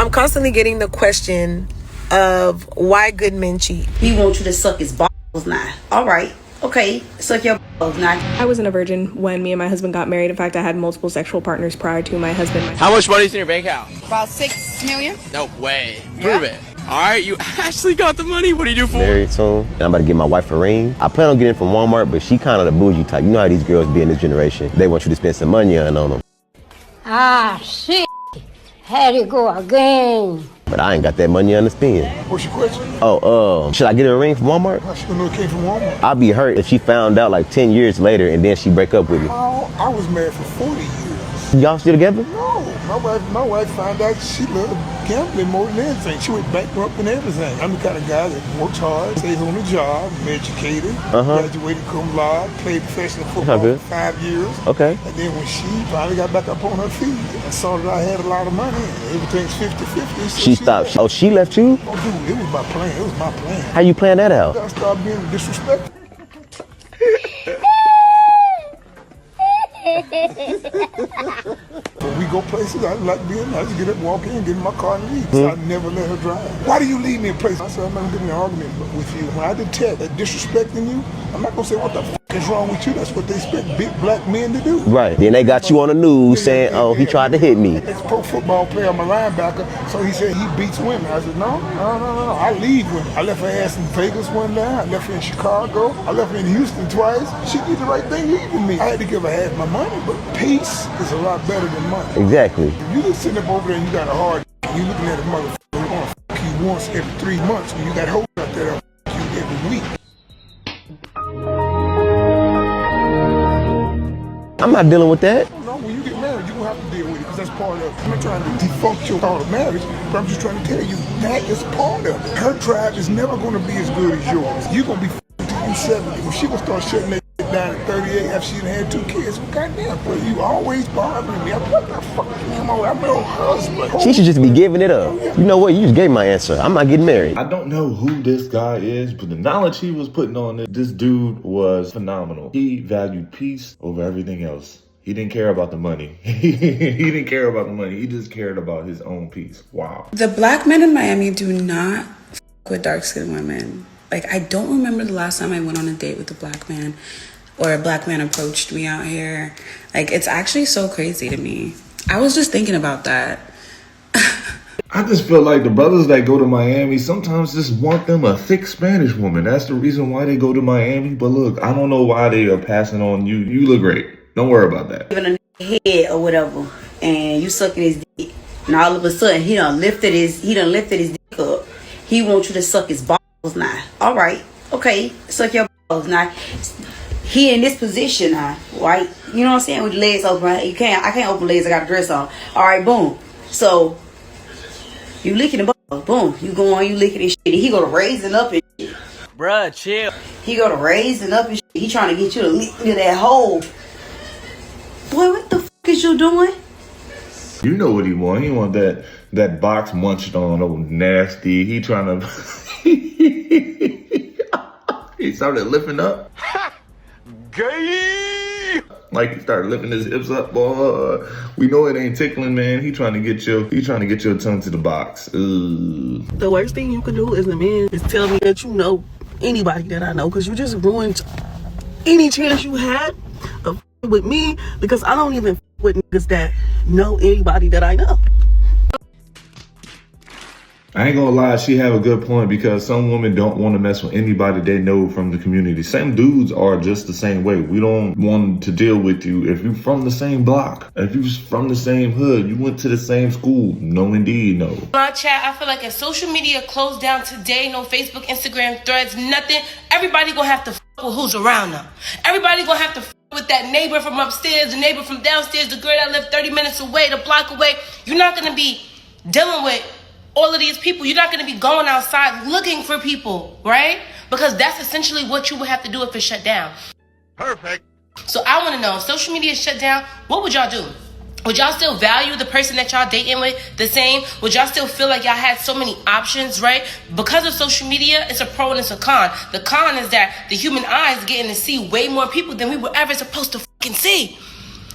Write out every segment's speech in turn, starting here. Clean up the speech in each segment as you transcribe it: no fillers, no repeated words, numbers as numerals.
I'm constantly getting the question of why good men cheat. He wants you to suck his balls now. All right. Okay. Suck your balls now. I wasn't a virgin when me and my husband got married. In fact, I had multiple sexual partners prior to my husband. How much money is in your bank account? About $6 million. No way. Prove it. All right, you actually got the money. What do you do for? Married soon, and I'm about to get my wife a ring. I plan on getting it from Walmart, but she kind of the bougie type. You know how these girls be in this generation. They want you to spend some money on them. Ah, shit. Had it go again. But I ain't got that money on the spend. What's your question? Should I get her a ring from Walmart? How she gonna know it came from Walmart? I'd be hurt if she found out like 10 years later and then she break up with me. Oh, I was married for 40 years. Y'all still together? No, my wife found out she loved gambling more than anything. She went bankrupt and everything. I'm the kind of guy that works hard, stays on the job, I'm educated, graduated cum laude, played professional football for 5 years. Okay. And then when she finally got back up on her feet and saw that I had a lot of money, everything's 50-50. So She stopped. Oh, she left you? Oh, dude, it was my plan. It was my plan. How you plan that out? I started being disrespectful. When we go places, I like being, I just get up, walk in, get in my car and leave. So I never let her drive. Why do you leave me in places? I said, I'm not gonna get in an argument with you. When I detect that disrespecting you, I'm not gonna say what the f is wrong with you. That's what they expect big black men to do. Right. Then they got you on the news saying, oh, he tried to hit me. Ex-pro football player, I'm a linebacker, so he said he beats women. I said, no. I leave women. I left her ass in Vegas one time. I left her in Chicago. I left her in Houston twice. She did the right thing leaving me. I had to give her half my money, but peace is a lot better than money. Exactly. If you just sitting up over there and you got a hard you looking at a motherfucker who gonna f you once every 3 months when you got hoes out there that f you every week. I'm not dealing with that. No, when you get married, you're gonna have to deal with it because that's part of it. I'm not trying to defunct your thought of marriage, but I'm just trying to tell you that is part of it. Her tribe is never gonna be as good as yours. You're gonna be until you 70. When she gonna start shutting that down at 38 after she done had 2 kids, well, goddamn, but you always bothering me. What the fuck? Come on, I'm your husband. She should just be giving it up. You know what? You just gave my answer. I'm not getting married. I don't know who this guy is, but the knowledge he was putting on it, this dude was phenomenal. He valued peace over everything else. He didn't care about the money. He didn't care about the money. He just cared about his own peace. Wow. The black men in Miami do not f with dark-skinned women. Like, I don't remember the last time I went on a date with a black man or a black man approached me out here. Like, it's actually so crazy to me. I was just thinking about that. I just feel like the brothers that go to Miami sometimes just want them a thick Spanish woman. That's the reason why they go to Miami. But look, I don't know why they are passing on you. You look great. Don't worry about that. Giving a head or whatever, and you sucking his dick, and all of a sudden he done lifted his dick up. He wants you to suck his balls now. All right, okay, suck your balls now. He in this position now, right? You know what I'm saying? With the legs open, right? I can't open legs. I got a dress on. All right, boom. So you licking the balls, boom. You go on, you licking his shit. He go to raising up and shit. Bruh, chill. He go to raising up and shit. He trying to get you to lick into that hole. Boy, what the fuck is you doing? You know what he want. He want that box munched on, oh nasty. He trying to he started lifting up. Gay. Like he started lifting his hips up, boy. We know it ain't tickling, man. He trying to get your tongue to the box. Ugh. The worst thing you can do as a man is tell me that you know anybody that I know, because you just ruined any chance you had of with me, because I don't even with niggas that know anybody that I know. I ain't gonna lie, she have a good point, because some women don't want to mess with anybody they know from the community. Some dudes are just the same way. We don't want to deal with you if you from the same block, if you from the same hood, you went to the same school. No, indeed, no. My chat, I feel like if social media closed down today, no Facebook, Instagram, Threads, nothing, everybody gonna have to f with who's around them. Everybody gonna have to f with that neighbor from upstairs, the neighbor from downstairs, the girl that lived 30 minutes away, the block away. You're not gonna be dealing with all of these people. You're not going to be going outside looking for people, right? Because that's essentially what you would have to do if it's shut down. Perfect. So I want to know, if social media is shut down, what would y'all do? Would y'all still value the person that y'all dating with the same? Would y'all still feel like y'all had so many options, right? Because of social media, it's a pro and it's a con. The con is that the human eye is getting to see way more people than we were ever supposed to fucking see.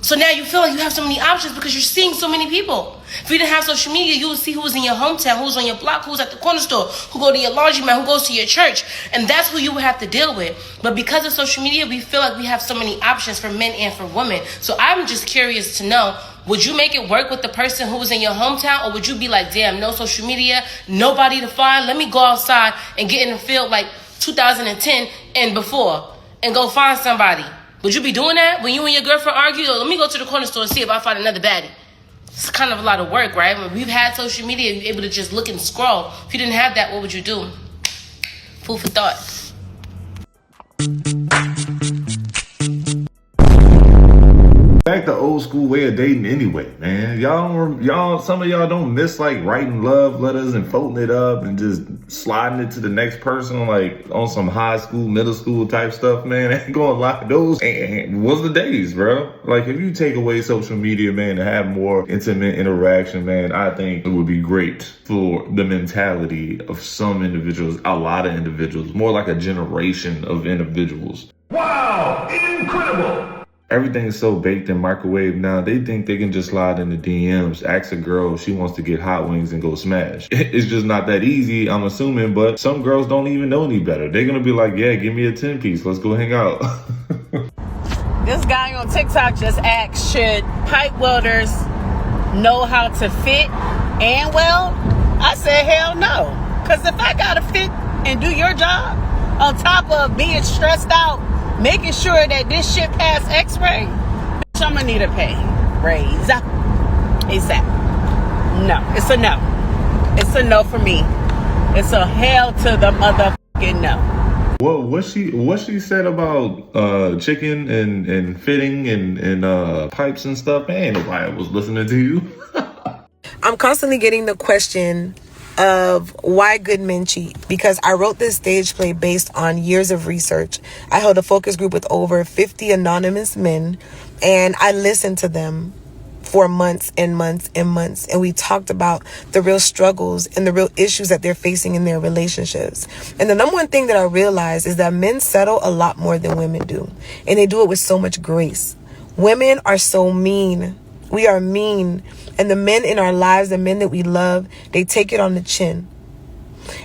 So now you feel like you have so many options because you're seeing so many people. If you didn't have social media, you would see who was in your hometown, who's on your block, who's at the corner store, who go to your laundromat, who goes to your church. And that's who you would have to deal with. But because of social media, we feel like we have so many options for men and for women. So I'm just curious to know, would you make it work with the person who was in your hometown? Or would you be like, damn, no social media, nobody to find, let me go outside and get in the field like 2010 and before and go find somebody? Would you be doing that when you and your girlfriend argue? Or let me go to the corner store and see if I find another baddie. It's kind of a lot of work, right? When we've had social media, you're able to just look and scroll. If you didn't have that, what would you do? Food for thought. Back to old school way of dating anyway, man. Some of y'all don't miss like writing love letters and folding it up and just sliding it to the next person like on some high school, middle school type stuff, man. I ain't gonna lie, those was the days, bro. Like if you take away social media, man, and have more intimate interaction, man, I think it would be great for the mentality of some individuals, a lot of individuals, more like a generation of individuals. Wow, incredible. Everything is so baked in microwave now, they think they can just slide in the DMs, ask a girl if she wants to get hot wings and go smash. It's just not that easy, I'm assuming, but some girls don't even know any better. They're gonna be like, yeah, give me a 10-piece, let's go hang out. This guy on TikTok just asked, should pipe welders know how to fit and weld? I said, hell no. Because if I gotta fit and do your job, on top of being stressed out, making sure that this shit pass x-ray, bitch, I'm gonna need a pay raise. ASAP. No, it's a no. It's a no for me. It's a hell to the motherfucking no. Well, what she said about chicken and fitting and pipes and stuff, man, ain't nobody was listening to you. I'm constantly getting the question of why good men cheat, because I wrote this stage play based on years of research. I held a focus group with over 50 anonymous men, and I listened to them for months and months and months, and we talked about the real struggles and the real issues that they're facing in their relationships. And the number one thing that I realized is that men settle a lot more than women do, and they do it with so much grace. Women are so mean. We are mean. And the men in our lives, the men that we love, they take it on the chin.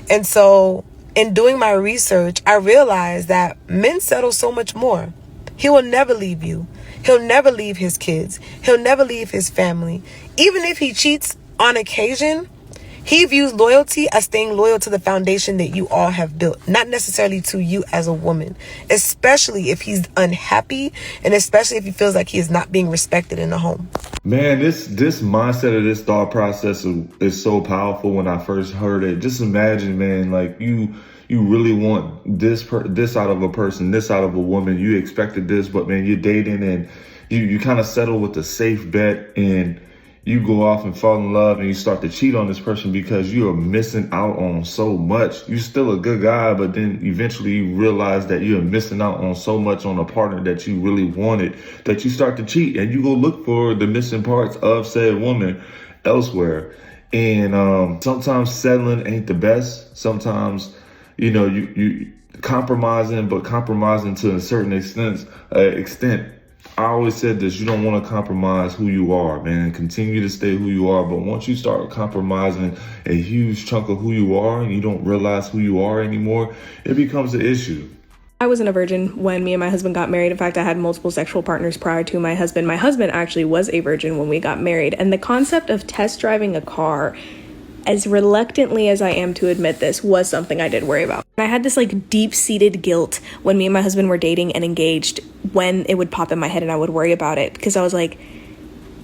And so in doing my research, I realized that men settle so much more. He will never leave you. He'll never leave his kids. He'll never leave his family. Even if he cheats on occasion, he views loyalty as staying loyal to the foundation that you all have built, not necessarily to you as a woman, especially if he's unhappy and especially if he feels like he is not being respected in the home. Man, this mindset of this thought process is so powerful. When I first heard it, just imagine, man, like you really want this out of a person, this out of a woman. You expected this, but man, you're dating and you kind of settle with a safe bet and you go off and fall in love and you start to cheat on this person because you are missing out on so much. You're still a good guy, but then eventually you realize that you're missing out on so much on a partner that you really wanted that you start to cheat and you go look for the missing parts of said woman elsewhere. And sometimes settling ain't the best. Sometimes, you compromising, but compromising to a certain extent. I always said this, you don't want to compromise who you are, man. Continue to stay who you are. But once you start compromising a huge chunk of who you are and you don't realize who you are anymore, it becomes an issue. I wasn't a virgin when me and my husband got married. In fact, I had multiple sexual partners prior to my husband. My husband actually was a virgin when we got married. And the concept of test driving a car, as reluctantly as I am to admit this, was something I did worry about. I had this deep-seated guilt when me and my husband were dating and engaged, when it would pop in my head and I would worry about it, because I was like,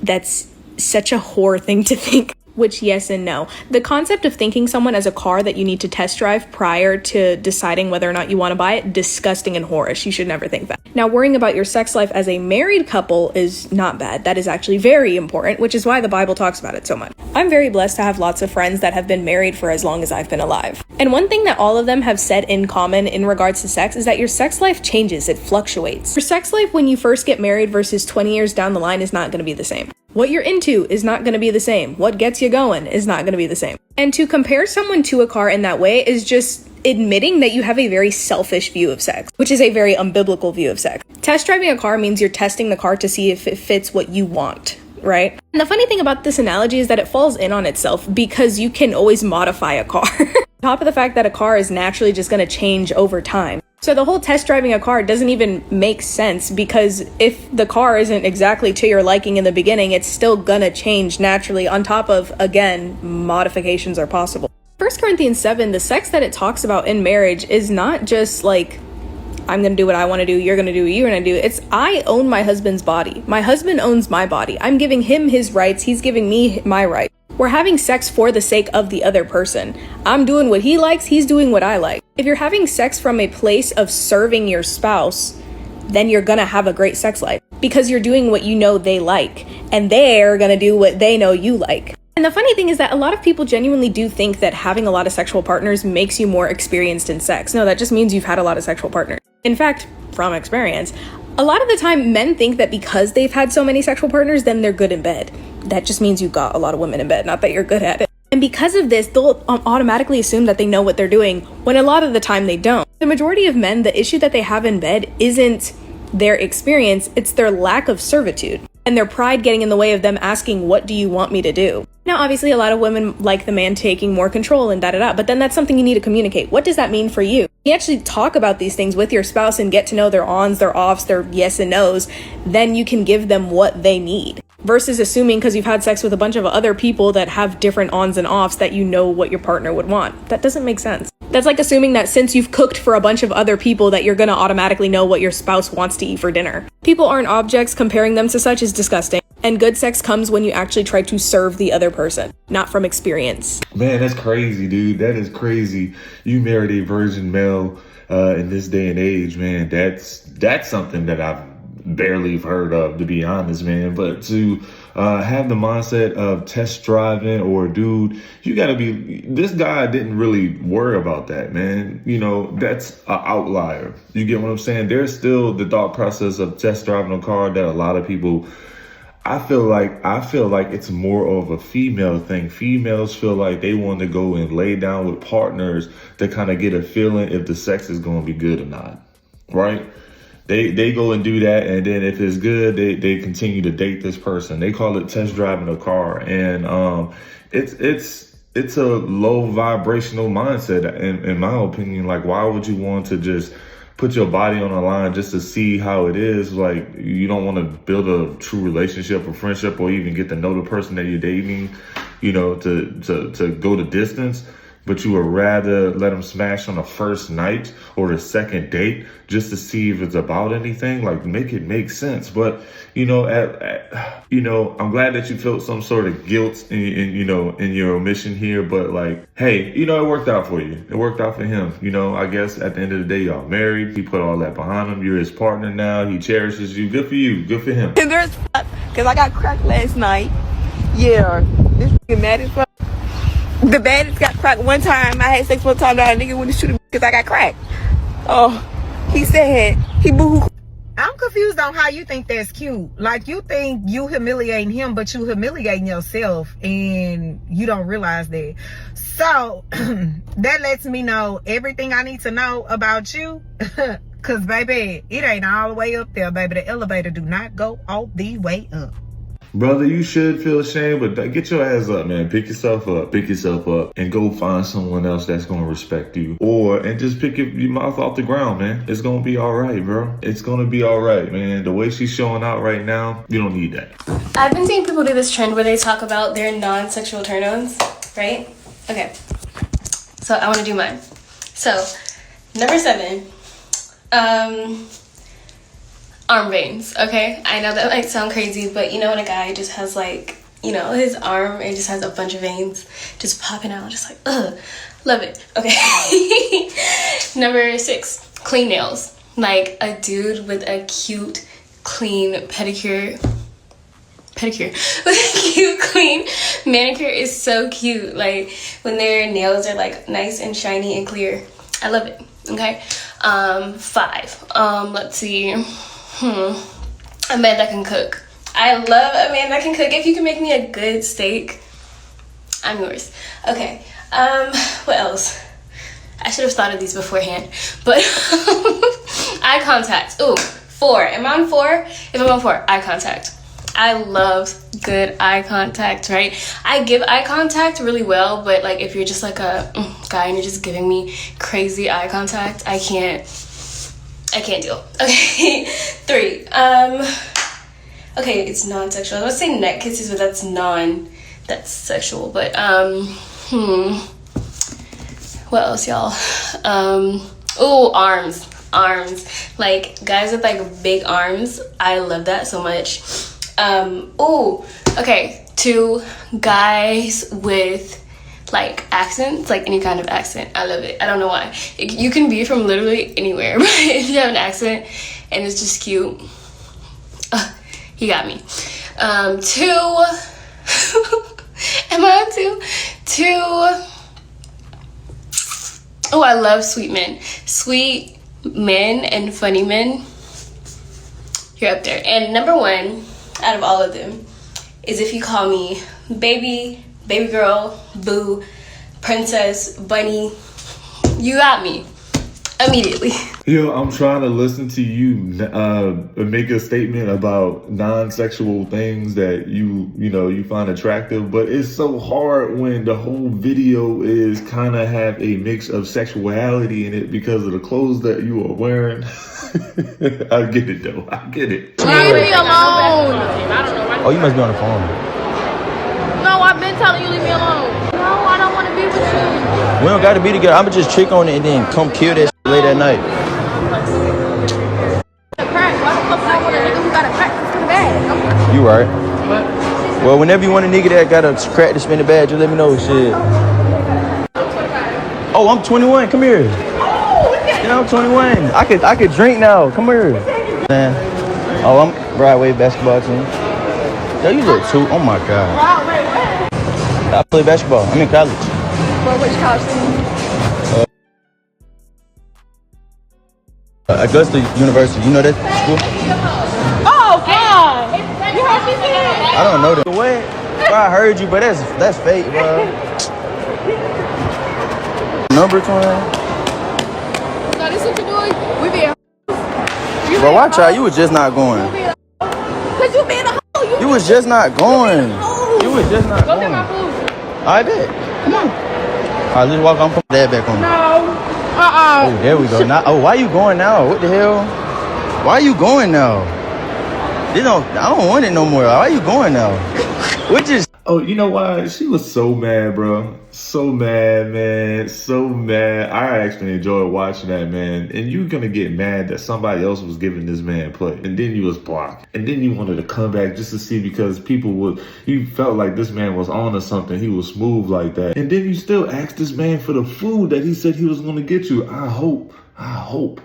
that's such a whore thing to think. Which, yes and no. The concept of thinking someone as a car that you need to test drive prior to deciding whether or not you want to buy it, disgusting and whorish. You should never think that. Now, worrying about your sex life as a married couple is not bad. That is actually very important, which is why the Bible talks about it so much. I'm very blessed to have lots of friends that have been married for as long as I've been alive. And one thing that all of them have said in common in regards to sex is that your sex life changes. It fluctuates. Your sex life when you first get married versus 20 years down the line is not going to be the same. What you're into is not going to be the same. What gets you going is not going to be the same. And to compare someone to a car in that way is just, admitting that you have a very selfish view of sex, which is a very unbiblical view of sex. Test driving a car means you're testing the car to see if it fits what you want, right? And the funny thing about this analogy is that it falls in on itself because you can always modify a car. On top of the fact that a car is naturally just going to change over time. So the whole test driving a car doesn't even make sense, because if the car isn't exactly to your liking in the beginning, it's still gonna change naturally, on top of, again, modifications are possible. 1 Corinthians 7, the sex that it talks about in marriage is not just like, I'm gonna do what I want to do, you're gonna do what you're gonna do. It's, I own my husband's body. My husband owns my body. I'm giving him his rights. He's giving me my rights. We're having sex for the sake of the other person. I'm doing what he likes, he's doing what I like. If you're having sex from a place of serving your spouse, then you're gonna have a great sex life, because you're doing what you know they like, and they're gonna do what they know you like. And the funny thing is that a lot of people genuinely do think that having a lot of sexual partners makes you more experienced in sex. No, that just means you've had a lot of sexual partners. In fact, from experience, a lot of the time men think that because they've had so many sexual partners, then they're good in bed. That just means you got a lot of women in bed, not that you're good at it. And because of this, they'll automatically assume that they know what they're doing, when a lot of the time they don't. The majority of men, the issue that they have in bed isn't their experience, it's their lack of servitude and their pride getting in the way of them asking, what do you want me to do? Now, obviously, a lot of women like the man taking more control and da-da-da, but then that's something you need to communicate. What does that mean for you? You actually talk about these things with your spouse and get to know their ons, their offs, their yes and nos, then you can give them what they need. Versus assuming because you've had sex with a bunch of other people that have different ons and offs that you know what your partner would want. That doesn't make sense. That's like assuming that since you've cooked for a bunch of other people that you're gonna automatically know what your spouse wants to eat for dinner. People aren't objects. Comparing them to such is disgusting. And good sex comes when you actually try to serve the other person, not from experience. Man, that's crazy, dude. That is crazy. You married a virgin male in this day and age, man. That's something that I've barely heard of, to be honest, man. But to have the mindset of test driving, or dude, you gotta be, this guy didn't really worry about that, man. You know, that's an outlier. You get what I'm saying? There's still the thought process of test driving a car that a lot of people, I feel like it's more of a female thing. Females feel like they want to go and lay down with partners to kind of get a feeling if the sex is going to be good or not, right? They go and do that, and then if it's good, they continue to date this person. They call it test driving a car, and it's a low vibrational mindset, in my opinion. Like, why would you want to just put your body on the line just to see how it is? Like, you don't want to build a true relationship or friendship, or even get to know the person that you're dating, you know, to go the distance. But you would rather let them smash on the first night or the second date just to see if it's about anything. Like, make it make sense. But, you know, I'm glad that you felt some sort of guilt in your omission here. But like, hey, you know, it worked out for you. It worked out for him. You know, I guess at the end of the day, y'all married. He put all that behind him. You're his partner now. He cherishes you. Good for you. Good for him. And there's because I got cracked last night. Yeah, this nigga mad as fuck. The baddest got cracked one time. I had sex one time. That nigga wouldn't shoot me because I got cracked. Oh, he said he boo. I'm confused on how you think that's cute. Like, you think you humiliating him, but you humiliating yourself, and you don't realize that. So that lets me know everything I need to know about you. Cause baby, it ain't all the way up there, baby. The elevator do not go all the way up. Brother, you should feel ashamed, but get your ass up, man. Pick yourself up, and go find someone else that's going to respect you. And just pick your mouth off the ground, man. It's going to be all right, bro. It's going to be all right, man. The way she's showing out right now, you don't need that. I've been seeing people do this trend where they talk about their non-sexual turn-ons, right? Okay. So I want to do mine. So, number 7. Arm veins, okay? I know that might sound crazy, but you know when a guy just has, like, you know, his arm, it just has a bunch of veins just popping out, just like, ugh, love it. Okay. Number 6, clean nails. Like a dude with a cute, clean pedicure with a cute, clean manicure is so cute. Like when their nails are like nice and shiny and clear. I love it. Okay. 5. Let's see. A man that can cook. I love a man that can cook. If you can make me a good steak, I'm yours. Okay. What else? I should have thought of these beforehand. But eye contact. Ooh, 4. Am I on 4? If I'm on 4, eye contact. I love good eye contact, right? I give eye contact really well, but like if you're just like a guy and you're just giving me crazy eye contact, I can't deal. Okay. 3. Okay, it's non-sexual. I was saying neck kisses, but that's sexual. But what else, y'all? Oh, arms. Like guys with like big arms, I love that so much. Okay, 2, guys with like accents, like any kind of accent. I love it. I don't know why. You can be from literally anywhere, but if you have an accent and it's just cute, he got me. 2. Am I on 2? 2. Oh, I love sweet men. Sweet men and funny men. You're up there. And number 1 out of all of them is if you call me baby girl, boo, princess, bunny. You got me immediately. Yo, I'm trying to listen to you make a statement about non-sexual things that you find attractive, but it's so hard when the whole video is kind of have a mix of sexuality in it because of the clothes that you are wearing. I get it though. I get it. Leave me alone. Oh, you must be on the phone. No, I've been telling you leave me alone. No, I don't want to be with you. We don't got to be together. I'ma just trick on it and then come kill that late at night. Crack. Why the fuck would I want a nigga who got a crack to spin the bag? You right. Well, whenever you want a nigga that got a crack to spin the bag, just let me know. Shit. Oh, I'm 21. Come here. Yeah, I'm 21. I could drink now. Come here. Man. Oh, I'm Broadway basketball team. Yo, you look too. Oh my god. I play basketball. I'm in college. For which college team? Augusta University. You know that school? Oh god. You heard me say? I don't know that. What? Bro, I heard you, but that's fake, bro. Number 20. No, this what you doing? We being Bro, watch out. You was just not going. Cause you being a hoe. You was just not going. You was just not Go going. get my food. I bet. Come on. All right, let's walk on. Put that back on. No. Oh, there we go. Now, why you going now? What the hell? Why you going now? I don't want it no more. Why you going now? What just? Oh, you know why? She was so mad, bro. So mad, man. So mad. I actually enjoyed watching that, man. And you're going to get mad that somebody else was giving this man play. And then you was blocked. And then you wanted to come back just to see because you felt like this man was on to something. He was smooth like that. And then you still asked this man for the food that he said he was going to get you. I hope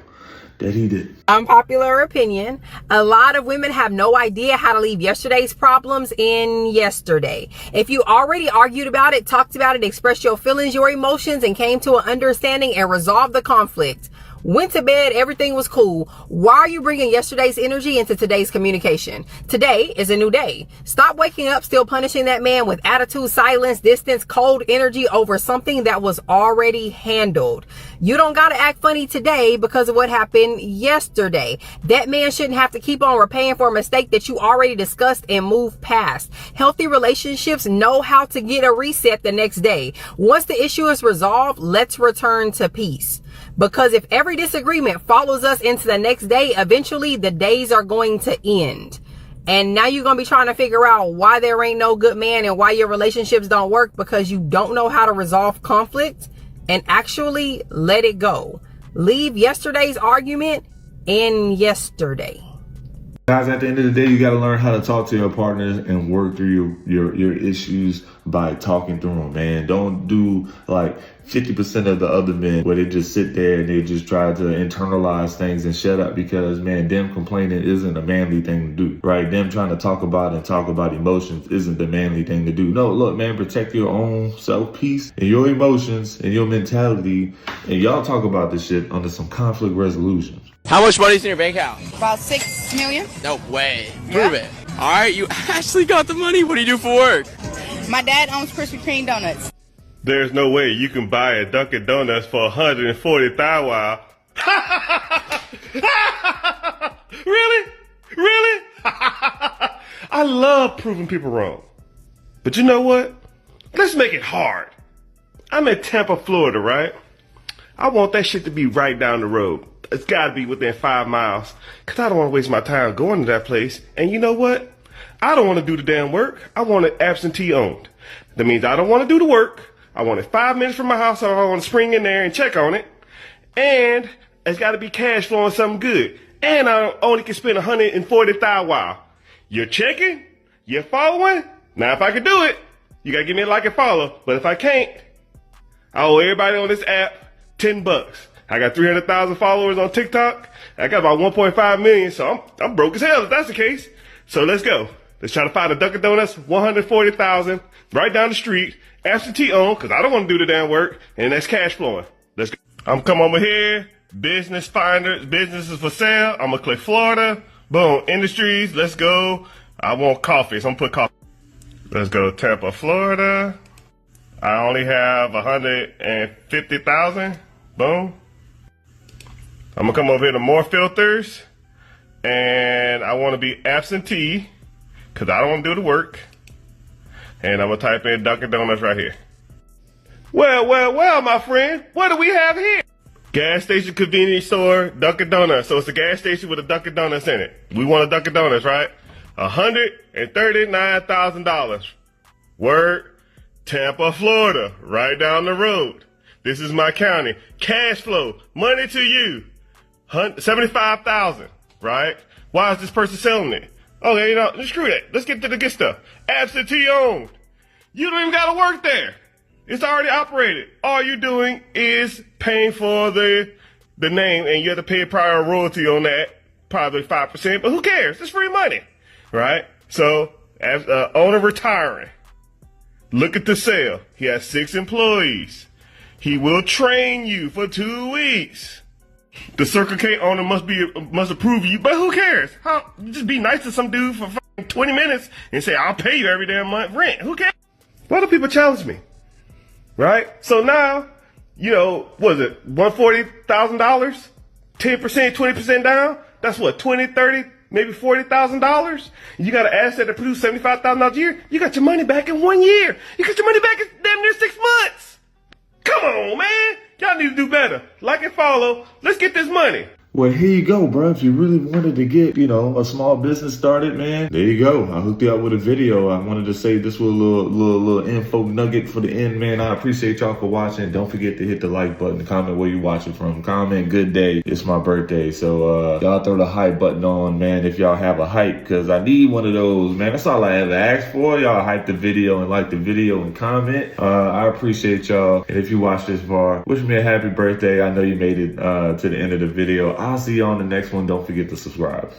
that he did. Unpopular opinion. A lot of women have no idea how to leave yesterday's problems in yesterday. If you already argued about it, talked about it, expressed your feelings, your emotions, and came to an understanding and resolved the conflict, went to bed, everything was cool, why are you bringing yesterday's energy into today's communication? Today is a new day. Stop waking up still punishing that man with attitude, silence, distance, cold energy over something that was already handled. You don't gotta act funny today because of what happened yesterday. That man shouldn't have to keep on repaying for a mistake that you already discussed and moved past. Healthy relationships know how to get a reset the next day. Once the issue is resolved, let's return to peace. Because if every disagreement follows us into the next day, eventually the days are going to end. And now you're going to be trying to figure out why there ain't no good man and why your relationships don't work because you don't know how to resolve conflict and actually let it go. Leave yesterday's argument in yesterday. Guys, at the end of the day, you got to learn how to talk to your partners and work through your issues by talking through them, man. Don't do like 50% of the other men where they just sit there and they just try to internalize things and shut up because, man, them complaining isn't a manly thing to do, right? Them trying to talk about emotions isn't the manly thing to do. No, look, man, protect your own self-peace and your emotions and your mentality, and y'all talk about this shit under some conflict resolution. How much money's in your bank account? About 6 million. No way. Prove it. All right, you actually got the money. What do you do for work? My dad owns Krispy Kreme donuts. There's no way you can buy a Dunkin' Donuts for 140 thou wow. Really? Really? I love proving people wrong. But you know what? Let's make it hard. I'm in Tampa, Florida, right? I want that shit to be right down the road. It's gotta be within 5 miles. Cause I don't wanna waste my time going to that place. And you know what? I don't wanna do the damn work. I want it absentee owned. That means I don't wanna do the work. I want it 5 minutes from my house, so I wanna spring in there and check on it. And it's gotta be cash flowing something good. And I only can spend 140 thou wow. You're checking? You're following? Now if I can do it, you gotta give me a like and follow. But if I can't, I owe everybody on this app $10. I got 300,000 followers on TikTok. I got about 1.5 million, so I'm broke as hell if that's the case. So let's go. Let's try to find a Dunkin' Donuts, 140,000, right down the street, absentee owned, cause I don't want to do the damn work, and that's cash flowing. Let's go. I'm come over here, business finders, businesses for sale. I'm gonna click Florida, boom, industries, let's go. I want coffee, so I'm gonna put coffee. Let's go Tampa, Florida. I only have 150,000, boom. I'm gonna come over here to more filters, and I wanna be absentee, cause I don't wanna do the work. And I'm gonna type in Dunkin' Donuts right here. Well, my friend, what do we have here? Gas station, convenience store, Dunkin' Donuts. So it's a gas station with a Dunkin' Donuts in it. We want a Dunkin' Donuts, right? $139,000. Word, Tampa, Florida, right down the road. This is my county. Cash flow, money to you, 75,000, right? Why is this person selling it? Okay, you know, screw that. Let's get to the good stuff. Absentee owned. You don't even gotta work there. It's already operated. All you're doing is paying for the name, and you have to pay a prior royalty on that, probably 5%, but who cares? It's free money, right? So, as owner retiring, look at the sale. He has 6 employees. He will train you for 2 weeks. The Circle K owner must approve you, but who cares? Just be nice to some dude for 20 minutes and say, I'll pay you every damn month rent. Who cares? Why do people challenge me? Right? So now, you know, what is it, $140,000? 10%, 20% down? That's what, 20, 30, maybe $40,000? You got an asset that produces $75,000 a year? You got your money back in 1 year. You got your money back in damn near 6 months. Come on, man. Y'all need to do better. Like and follow. Let's get this money. Well, here you go, bro. If you really wanted to get, you know, a small business started, man, there you go. I hooked you up with a video. I wanted to say this was a little info nugget for the end, man. I appreciate y'all for watching. Don't forget to hit the like button, comment where you watching from. Comment, good day. It's my birthday. So, y'all throw the hype button on, man, if y'all have a hype, because I need one of those, man. That's all I ever asked for. Y'all hype the video and like the video and comment. I appreciate y'all. And if you watch this far, wish me a happy birthday. I know you made it to the end of the video. I'll see you on the next one. Don't forget to subscribe.